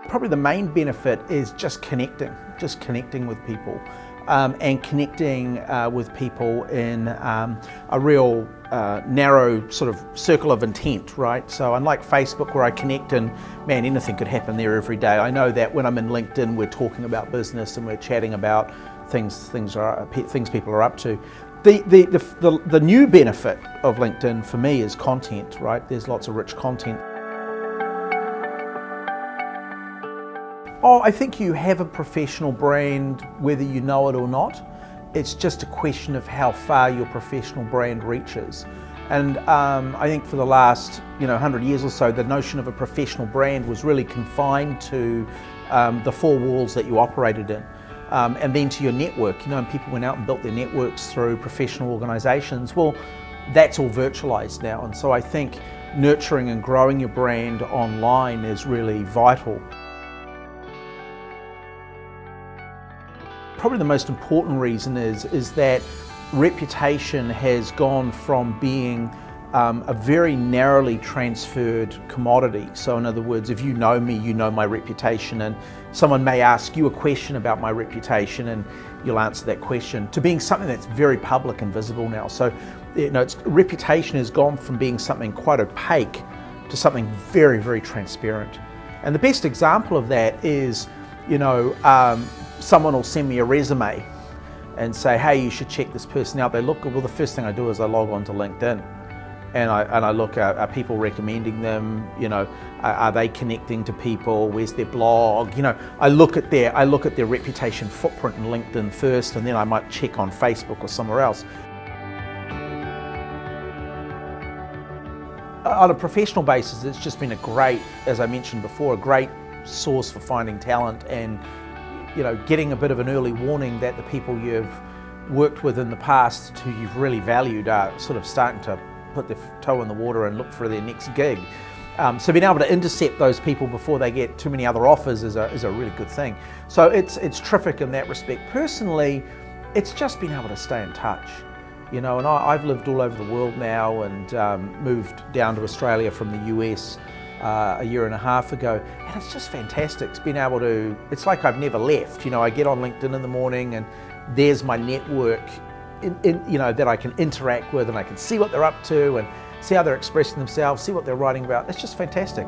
Probably the main benefit is just connecting with people, and connecting with people in a real narrow sort of circle of intent, right? So unlike Facebook, where I connect and man, anything could happen there every day. I know that when I'm in LinkedIn, we're talking about business and we're chatting about things people are up to. The new benefit of LinkedIn for me is content, right? There's lots of rich content. Oh, I think you have a professional brand whether you know it or not. It's just a question of how far your professional brand reaches. And I think for the last 100 years or so, the notion of a professional brand was really confined to the four walls that you operated in. And then to your network, and people went out and built their networks through professional organizations. Well, that's all virtualized now. And so I think nurturing and growing your brand online is really vital. Probably the most important reason is that reputation has gone from being a very narrowly transferred commodity. So in other words, if you know me, you know my reputation, and someone may ask you a question about my reputation and you'll answer that question, to being something that's very public and visible now. So reputation has gone from being something quite opaque to something very, very transparent. And the best example of that is, someone will send me a resume and say, hey, you should check this person out. They look good. Well, the first thing I do is I log on to LinkedIn and I look at, are people recommending them? Are they connecting to people? Where's their blog? I look at their reputation footprint in LinkedIn first, and then I might check on Facebook or somewhere else. On a professional basis, it's just been as I mentioned before, a great source for finding talent and getting a bit of an early warning that the people you've worked with in the past who you've really valued are sort of starting to put their toe in the water and look for their next gig. So being able to intercept those people before they get too many other offers is a really good thing. So it's terrific in that respect. Personally, it's just being able to stay in touch. And I've lived all over the world now and moved down to Australia from the US a year and a half ago, and it's just fantastic. It's like I've never left. I get on LinkedIn in the morning and there's my network that I can interact with, and I can see what they're up to and see how they're expressing themselves, see what they're writing about. It's just fantastic.